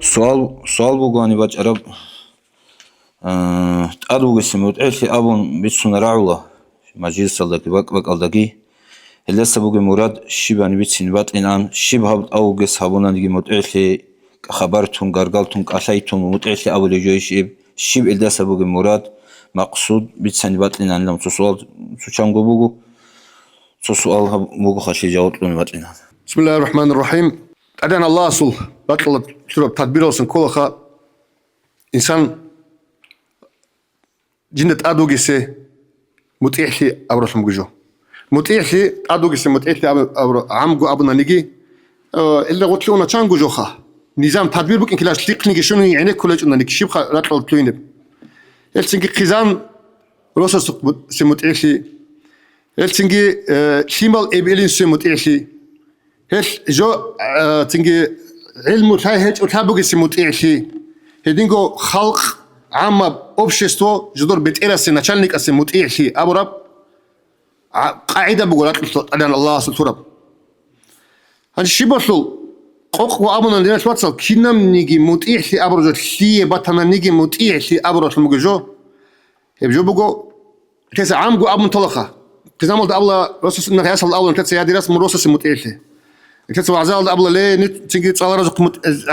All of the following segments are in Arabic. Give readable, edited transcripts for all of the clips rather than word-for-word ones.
سؤال بوغاني باج عرب أدوغ سموت إيش أبون بيتسون رعولا مجلس صدق بق الدقي اللي سبوغ مراد شيبان بيتسين بات إنان شيب هبط أوغ سبونا نجي موت إيش خبرتون قرقلتون قشيتون موت إيش أول جوي شيب اللي سبوغ مراد مقصود بيتسين بات إنان لم تسؤال تشانغو بوغو سؤال بوغو خشي جاوب لون بات إنان. بسم الله الرحمن الرحيم. أدان الله أصل بطل شرب تدبير وسن كلها إنسان جنة أدوغيسي متيحي أبرش مجو متيحي أدوغيسي متيحي أبر عمجو أبنا نيجي إلا قلت له أنا تشانجو جوخا نظام تدبير بك إن كلاش تقني شنو يعني كلش أنا نيجي شيب راتل تلوينب إلتنجي قزان روسس سمتيحي إلتنجي شمال إبلين سمتيحي هل جو تنجي علم تاهج وتابوغي سمتيحي هدينجو خلق عامة общество جدور بتأرس نشالنك أسم متيحي أبو رب قاعدة بقولات أدان الله سلطرب هذا الشيء بسول قوق وأبونا لنا شواتسل كنام نيجي متيحي أبو رجل شيء بطنا نيجي متيحي أبو رجل مجو يبجو بقو كيس عام جو أبو طلقة كزامل ده أبلا رأس إنك يصل الأول كيس يا درس من رأس متيحي كيس وعزال ده أبلا ليه تيجي تصل رزق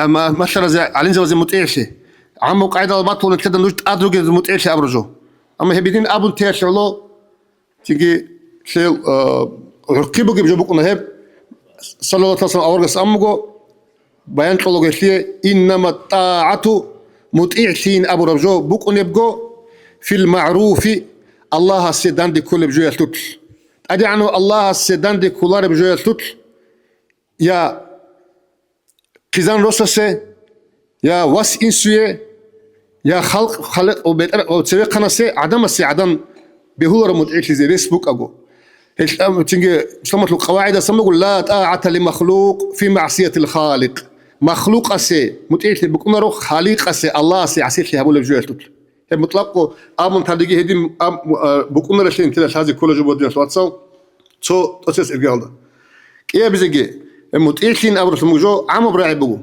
ما شر زي علين زي متيحي عمو قاعدة البطل كده نوجد أدرج متأشي أبرزه أما هبيدين أبو تياشر الله تيجي شيء رقيبه جيب بكون هب صلى الله عليه وسلم أورجس أمجو بيان طلقة شيء إنما الطاعة متأشين أبو رجو بكون يبجو في المعروف الله السيدان دي كل بجوية توت أدي عنه الله السيدان دي كلار بجوية توت يا كيزان روسسه يا واس إنسوية يا خلق وتسوي قناة عدم عدم بهولر متعيش زي فيسبوك أجو هيك تيجي سمت القواعد سموا لا طاعة لمخلوق في معصية الخالق مخلوق أسي متعيش بكون روح خالق أسي الله أسي عسير شيء هقول بجوال توت هي مطلقه أمم تدقي هدي بكون رشين كده هذه كل جبودين واتساو تو تأسس الرجال ده كيا بيجي متعيشين أبرز الموجو عم براعي بقو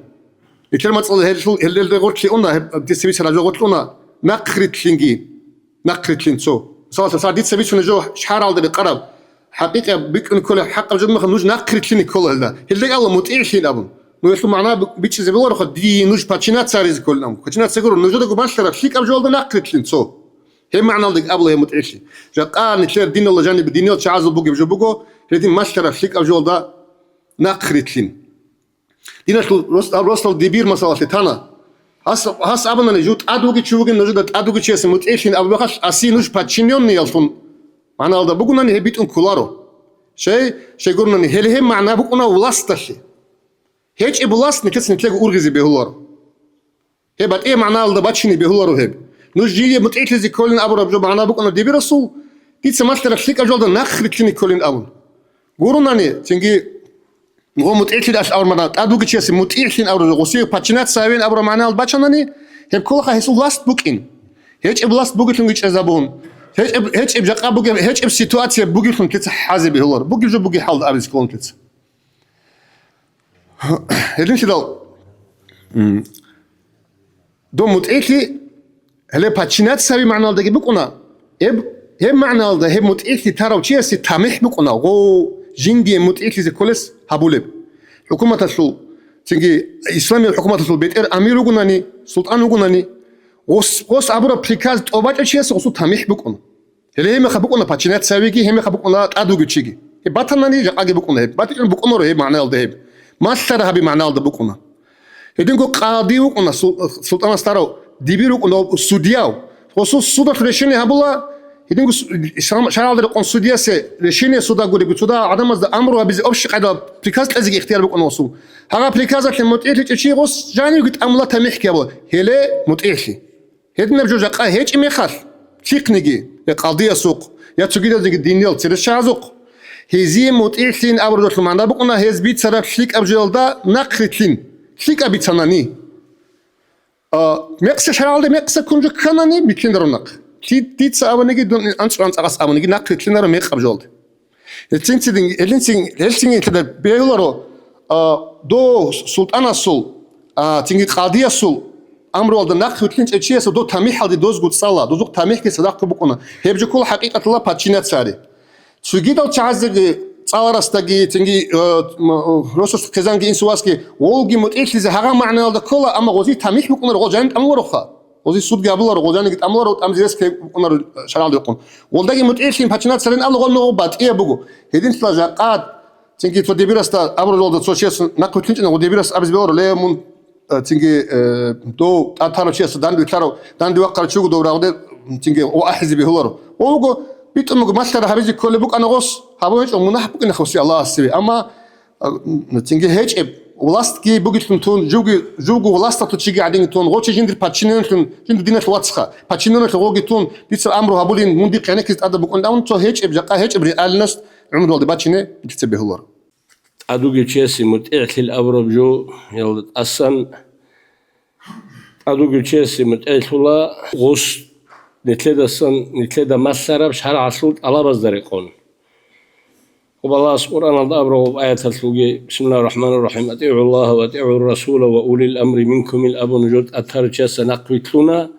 الكلمة تصل اللي قلت لي أنا بتسوي سراج قلت لنا نقرت لينجي نقرت لين سو صار دي تسوي شنو جو شحال على القرب حقيقة بيكون كل حق بجد ما خنوج نقرت لين كل هذا اللي الله متعيش لين أبون نقول معناه بيتش زي بقول خد دي نوج باتشينات ساريز كلهم باتشينات سيقولوا نوجد جو باشترى فيك أبجول ده نقرت لين سو هي معناه اللي قبله هي متعيش جا قال نشير دين الله جانب الدينيات شعاز البوق بجو بوجو هذي ماشترى فيك أبجول ده نقرت لين ديناش رسل دبير مسألة تانا هس أبنا نجود أدوغي تشوفين نجود أدوغي تشيس متأشين أبو بخش أسي نوش باتشينيون نيالفون معناه هذا بقولنا نه بيتون كلارو شيء قلنا نه هل هم معناه بقولنا ولاستشي هيج إبلاست نكسر نتلاقي أورغزي بهولارو هي بعد إيه معناه هذا باتشيني بهولارو هب نوش جيلي متأشين زي كلين أبو ربجو معناه بقولنا دبير رسول تيت سمعت رفليك أجول ده نخر كلين كلين أبو قولنا نه تنجي نقول متأكد أش أول مرة أدوك شيء متأكد أو رجوسي باتشنات ساوين أبرو معناه الباتشناني هي كلها هيسو لاست بوكين هيج لاست بوكين ليش أزابون هيج بجاق بوكي هيج بسيتواتيا بوكي فن كتس حازب هولر بوكي جو بوكي حال أبيز كلون كتس هذين شدال دو متأكد هلا باتشنات ساوي معناه ده بوكونا هم معناه ده هم متأكد ترى وشيء ستامح بوكونا غو جندي متأكد زي كولس هبولب حكومة السل تيجي إسلامي الحكومة السل بيت أمير وجناني سلطان وجناني وس عبر بريكاز أوبات أشياء سوسو تامح بكون اللي هم خبكونا باتشينات سويجي هم خبكونا أدوغ تيجي باتناني جاكي بكونا باتكلم بكونا رهيب معناه الذهب ما استرها بمعناه الذهب بكونا هدينكو قاضي وكونا سلطان استارو دبير وكونا سودياو خصوص سودا فريشيني هبولا هدينكو شرال ده قنصلية سه رشيني سودا قولي بسودا عدم از أمره بيزي أبش قاعدة بريكاز لازم اختيار بكون وصول هذا بريكاز كان متأهل تشي غص جاني قلت أملا تميح كابو هلا متأهل هدنا بجوجا قا هيج ميخال تقنيجي يا قضية سوق يا تجيد زي الدينيال ترى شازوق هزي متأهلين أبردوش معنا بكونا هز بيت سراب شيك أبجول ده نقرتين شيك أبي تناني مقص شرال ده مقص كونج كناني بيتين درونق تيت سأبنيجي دون أنصر أقص أبنيجي نقرتين درو ميق أبجول التين كده بيقولوا دو سلطان السول تيجي قاضي سول أمر والد ناقي وتلينش أشياء سدو تاميح هذا دوز قد صلا دوزق تاميح كسداق بكونا هيبجو كل حقيقة الله باتشينات ساري تيجي دو تعزق صار رستجي تيجي رسوس كزانجي إنسواسكي والجي متأكد إذا هذا معنى هذا كله أما غزي تاميح بكونا رجعان أمور أخرى غزي صوت قبل رجعان قلت أمور وتأمزيس كي بكونا شغال يقون والدقي متأكد باتشينات سارين الله قلنا وبات إيه بقو هدين تلاجقات تيجي تودي بيرستا أمر والد سوشيس ناقي تلينش أنا ودي بيرس أبز بيور ليه من تيجي دو أثارو شيء سدان بيثارو دان دوقر شو دو راود تيجي وأحزب هولر وهو بيتم مثلا هبيجي كل بوك أنا غص هبوش ومنح بوك إن خوسي الله السبي أما تيجي هيج ولاست كي بوجي تون جوجو ولاست تيجي قاعدين تون غوتش جندر باتشينون تون جندر دينة الواتسخة باتشينون تلوجي تون بيصير أمره هبولين مندي قيانك تتأدب بوك أن تو هيج بجاء هيج بريال ناس عمر والد باتشينه بتتبه هولر أدوغي تشيسي متأخل الأبرب جو يلد أصلا أدوغي تشيسي متأخل الله غوش نتلدا صن نتلدا مسرب شهر عصود الله بزدريقون وبالله سبحانه الأبرب آية الثلوجي بسم الله الرحمن الرحيم أطيعوا الله وأطيعوا الرسول وأولي الأمر منكم الأب نجود أثر تشيسي نقويتلونا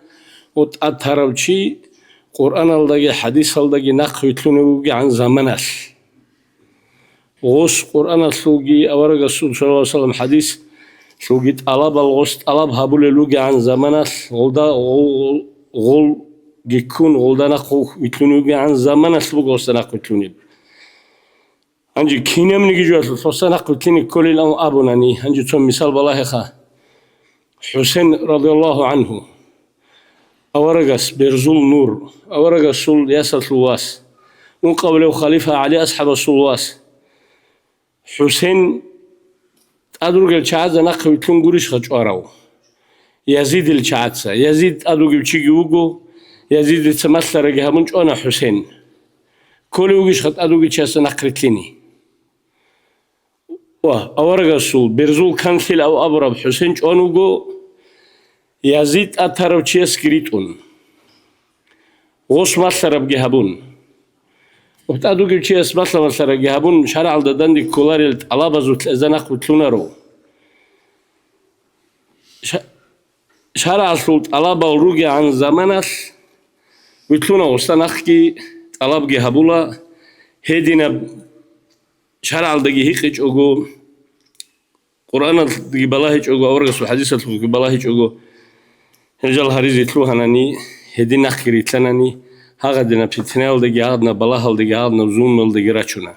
وتأثر بشي قرآن الدقي حديث الدقي نقويتلونا وقي عن زمنش غوش قرآن الثلوجي أورق الرسول صلى الله عليه وسلم حديث ثلوجي طلب الغوش طلب هبول لوجي عن زمنش غلدا غول جيكون غلدا نقو يتلوني عن زمنش بقوس نقو يتلوني أنجي كينيا من يجوا الفصل نقو يتلوني كل الأم أبوناني أنجي توم مثال بالله خا حسين رضي الله عنه أورقس برزول نور أورق الرسول ياسر الواس من قبله خليفة علي أصحاب السلواس حسين أدرج الشعاز نقل يكون قريش خجوارو يزيد الشعاز يزيد أدرج الشيء يوجو يزيد التمثل رجها منج أنا حسين كل يوجش خد أدرج الشعاز نقل تلني أورج الرسول برزول كنثل أو أبرب حسين أنوجو يزيد أثر الشيء كريتون غص مثل رجها بون وبتأدو كل شيء اسمه مثلا جهابون شارع الدندي كولاري على بزوت الزناق وتلونارو شارع الصوت على بالروجي عن زمانش وتلونا وستناخكي على جهابولا هدينا شارع الدقي هيك أجو قرآن الدقي بلاهج أجو أورجس وحديث الدقي بلاهج أجو رجال هريزي تلوها ناني هدينا خيري تلاني هذا دنا بتناول دقيقة بلاها دقيقة نزوم الدقيقة راتشونا